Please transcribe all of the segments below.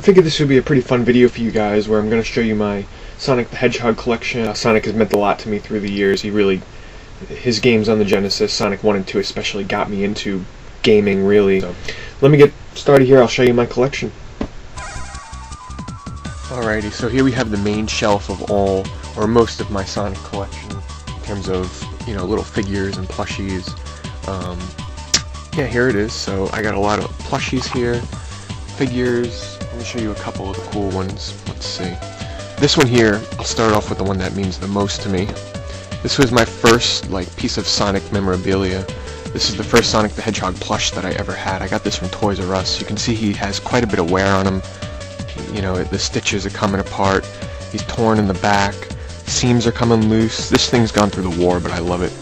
figured this would be a pretty fun video for you guys, where I'm going to show you my Sonic the Hedgehog collection. Sonic has meant a lot to me through the years. His games on the Genesis, Sonic 1 and 2 especially, got me into gaming, really. So, let me get started here. I'll show you my collection. Alrighty, so here we have the main shelf of all, or most of my Sonic collection, in terms of, little figures and plushies. Yeah, here it is. So I got a lot of plushies here, figures. Let me show you a couple of the cool ones. Let's see. This one here, I'll start off with the one that means the most to me. This was my first, piece of Sonic memorabilia. This is the first Sonic the Hedgehog plush that I ever had. I got this from Toys R Us. You can see he has quite a bit of wear on him. The stitches are coming apart. He's torn in the back. Seams are coming loose. This thing's gone through the war, but I love it.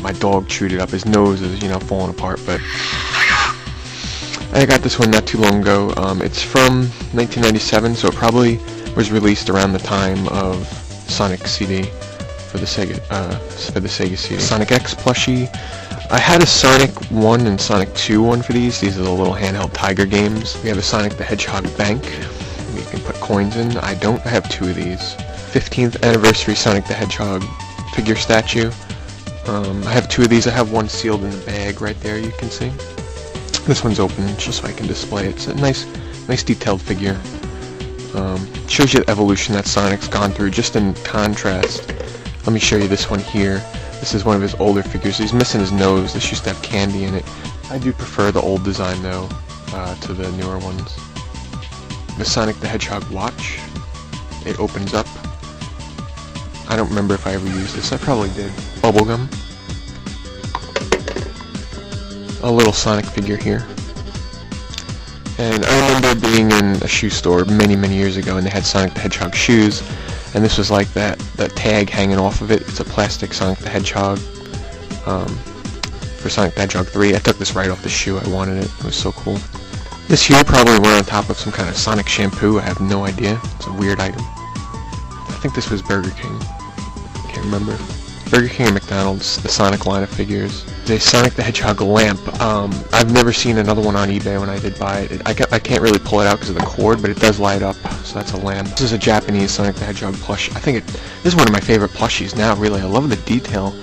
My dog chewed it up. His nose is, falling apart, but I got this one not too long ago. It's from 1997, so it probably was released around the time of Sonic CD for the Sega CD. Sonic X plushie. I had a Sonic 1 and Sonic 2 one for these. These are the little handheld tiger games. We have a Sonic the Hedgehog bank. You can put coins in. I have two of these. 15th anniversary Sonic the Hedgehog figure statue. I have two of these. I have one sealed in the bag right there, you can see. This one's open just so I can display it. It's a nice detailed figure. Shows you the evolution that Sonic's gone through, just in contrast. Let me show you this one here. This is one of his older figures. He's missing his nose. This used to have candy in it. I do prefer the old design though, to the newer ones. The Sonic the Hedgehog watch. It opens up. I don't remember if I ever used this. I probably did. Bubblegum. A little Sonic figure here. And I remember being in a shoe store many years ago, and they had Sonic the Hedgehog shoes, and this was like that tag hanging off of it. It's a plastic Sonic the Hedgehog for Sonic the Hedgehog 3. I took this right off the shoe. I wanted it. It was so cool. This here probably went on top of some kind of Sonic shampoo. I have no idea. It's a weird item. I think this was Burger King. Can't remember. Burger King and McDonald's, the Sonic line of figures. The Sonic the Hedgehog lamp. I've never seen another one on eBay when I did buy it. I can't really pull it out because of the cord, but it does light up, so that's a lamp. This is a Japanese Sonic the Hedgehog plush. I think this is one of my favorite plushies now, really. I love the detail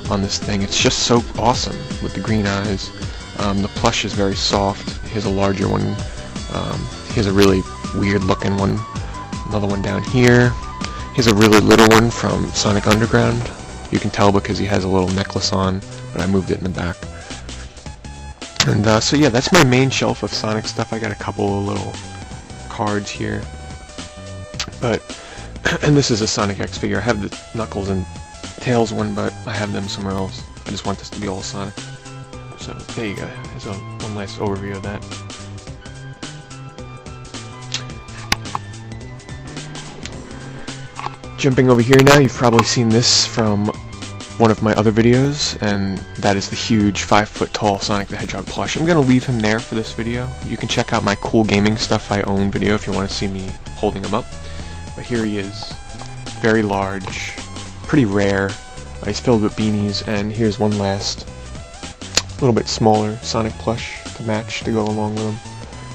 on this thing. It's just so awesome with the green eyes. The plush is very soft. Here's a larger one. Here's a really weird looking one. Another one down here. Here's a really little one from Sonic Underground. You can tell because he has a little necklace on, but I moved it in the back. And so yeah, that's my main shelf of Sonic stuff. I got a couple of little cards here. And this is a Sonic X figure. I have the Knuckles and Tails one, but I have them somewhere else. I just want this to be all Sonic. So there you go. There's one nice overview of that. Jumping over here now, you've probably seen this from one of my other videos, and that is the huge 5-foot-tall Sonic the Hedgehog plush. I'm going to leave him there for this video. You can check out my cool gaming stuff I own video if you want to see me holding him up. But here he is. Very large. Pretty rare. He's filled with beanies, and here's one last, a little bit smaller Sonic plush to match, to go along with him.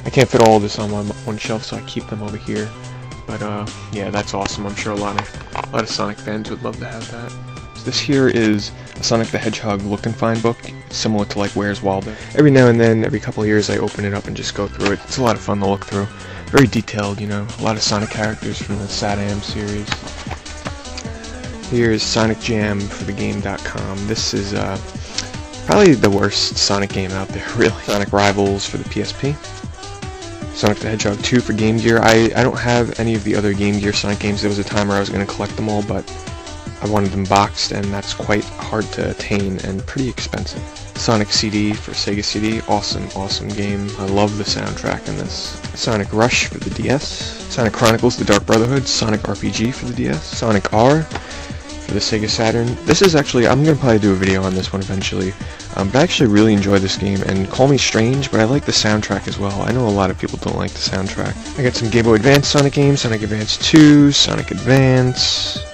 I can't fit all of this on one shelf, so I keep them over here. But yeah, that's awesome. I'm sure a lot of Sonic fans would love to have that. So this here is a Sonic the Hedgehog Look and Find book, similar to Where's Waldo. Every now and then, every couple of years, I open it up and just go through it. It's a lot of fun to look through. Very detailed, a lot of Sonic characters from the SatAM series. Here's Sonic Jam for the Game.com. This is probably the worst Sonic game out there, really. Sonic Rivals for the PSP. Sonic the Hedgehog 2 for Game Gear. I don't have any of the other Game Gear Sonic games. There was a time where I was going to collect them all, but I wanted them boxed, and that's quite hard to attain and pretty expensive. Sonic CD for Sega CD. Awesome game. I love the soundtrack in this. Sonic Rush for the DS. Sonic Chronicles The Dark Brotherhood. Sonic RPG for the DS. Sonic R for the Sega Saturn. This is actually, I'm going to probably do a video on this one eventually. But I actually really enjoy this game, and call me strange, but I like the soundtrack as well. I know a lot of people don't like the soundtrack. I got some Game Boy Advance Sonic games, Sonic Advance 2, Sonic Advance,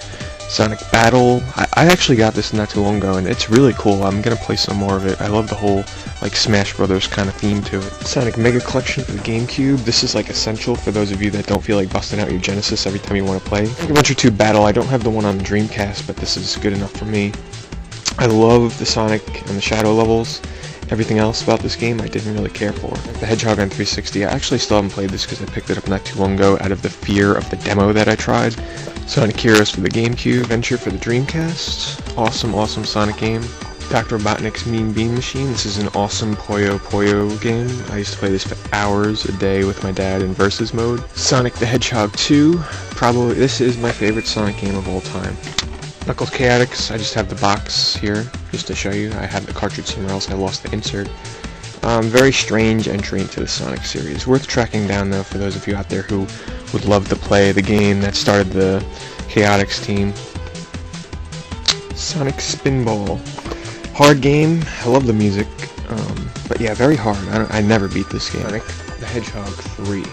Sonic Battle. I actually got this not too long ago, and it's really cool. I'm gonna play some more of it. I love the whole like Smash Brothers kind of theme to it. Sonic Mega Collection for the GameCube. This is like essential for those of you that don't feel like busting out your Genesis every time you want to play. Sonic Adventure 2 Battle. I don't have the one on the Dreamcast, but this is good enough for me. I love the Sonic and the Shadow levels. Everything else about this game I didn't really care for. The Hedgehog on 360, I actually still haven't played this because I picked it up not too long ago out of the fear of the demo that I tried. Sonic Heroes for the GameCube, Adventure for the Dreamcast. Awesome, awesome Sonic game. Dr. Robotnik's Mean Bean Machine. This is an awesome Puyo Puyo game. I used to play this for hours a day with my dad in Versus mode. Sonic the Hedgehog 2. Probably, this is my favorite Sonic game of all time. Knuckles Chaotix, I just have the box here, just to show you. I have the cartridge somewhere else, I lost the insert. Very strange entry into the Sonic series. Worth tracking down though for those of you out there who would love to play the game that started the Chaotix team. Sonic Spinball. Hard game, I love the music, but yeah, very hard. I never beat this game. Sonic the Hedgehog 3.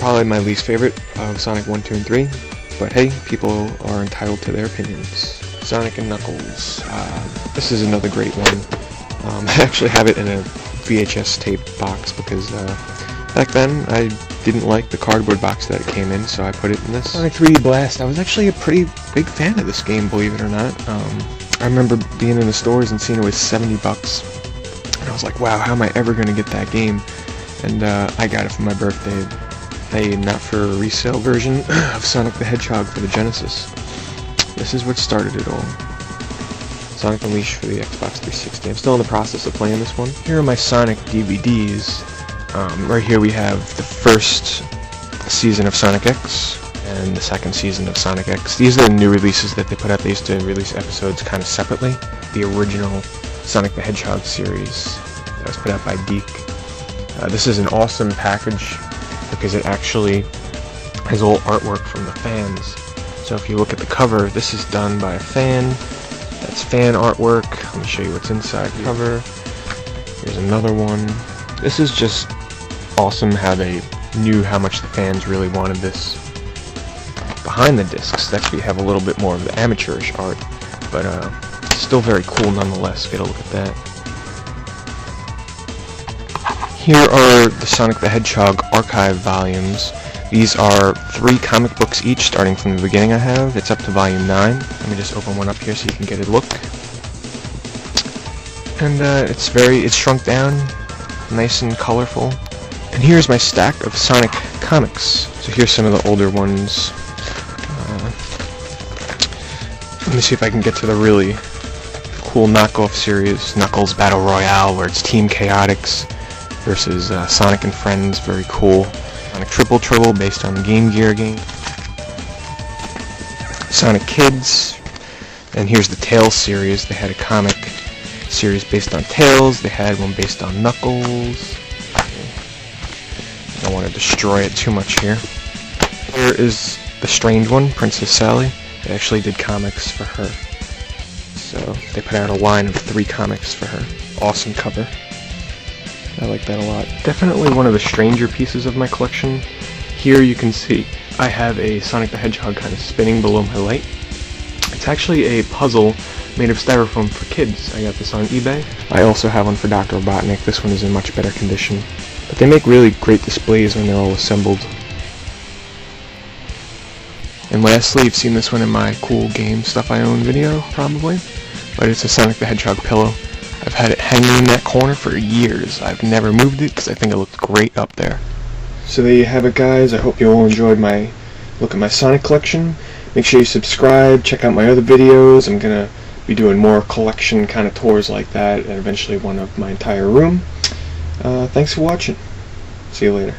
Probably my least favorite of Sonic 1, 2, and 3. But hey, people are entitled to their opinions. Sonic and Knuckles. This is another great one. I actually have it in a VHS tape box because back then I didn't like the cardboard box that it came in, so I put it in this. Sonic 3D Blast. I was actually a pretty big fan of this game, believe it or not. I remember being in the stores and seeing it was $70, and I was like, wow, how am I ever going to get that game? And I got it for my birthday. A not for resale version of Sonic the Hedgehog for the Genesis. This is what started it all. Sonic Unleashed for the Xbox 360. I'm still in the process of playing this one. Here are my Sonic DVDs. Right here we have the first season of Sonic X and the second season of Sonic X. These are the new releases that they put out. They used to release episodes kind of separately. The original Sonic the Hedgehog series that was put out by Deke. This is an awesome package because it actually has all artwork from the fans. So if you look at the cover, this is done by a fan. That's fan artwork. Let me show you what's inside the cover. Here's another one. This is just awesome how they knew how much the fans really wanted this. Behind the discs, they actually have a little bit more of the amateurish art, but still very cool nonetheless. Get a look at that. Here are the Sonic the Hedgehog archive volumes. These are 3 comic books each, starting from the beginning I have. It's up to volume 9. Let me just open one up here so you can get a look. And it's shrunk down, nice and colorful. And here's my stack of Sonic comics. So here's some of the older ones. Let me see if I can get to the really cool knockoff series, Knuckles Battle Royale, where it's Team Chaotix versus Sonic and Friends, very cool. Sonic Triple Trouble, based on the Game Gear game. Sonic Kids, and here's the Tails series. They had a comic series based on Tails, they had one based on Knuckles. I don't want to destroy it too much here. Here is the strange one, Princess Sally. They actually did comics for her. So they put out a line of 3 comics for her. Awesome cover. I like that a lot. Definitely one of the stranger pieces of my collection. Here you can see I have a Sonic the Hedgehog kind of spinning below my light. It's actually a puzzle made of styrofoam for kids. I got this on eBay. I also have one for Dr. Robotnik. This one is in much better condition. But they make really great displays when they're all assembled. And lastly, you've seen this one in my cool game stuff I own video, probably. But it's a Sonic the Hedgehog pillow. I've had it hanging in that corner for years. I've never moved it because I think it looked great up there. So there you have it, guys. I hope you all enjoyed my look at my Sonic collection. Make sure you subscribe, check out my other videos. I'm going to be doing more collection kind of tours like that, and eventually one of my entire room. Thanks for watching. See you later.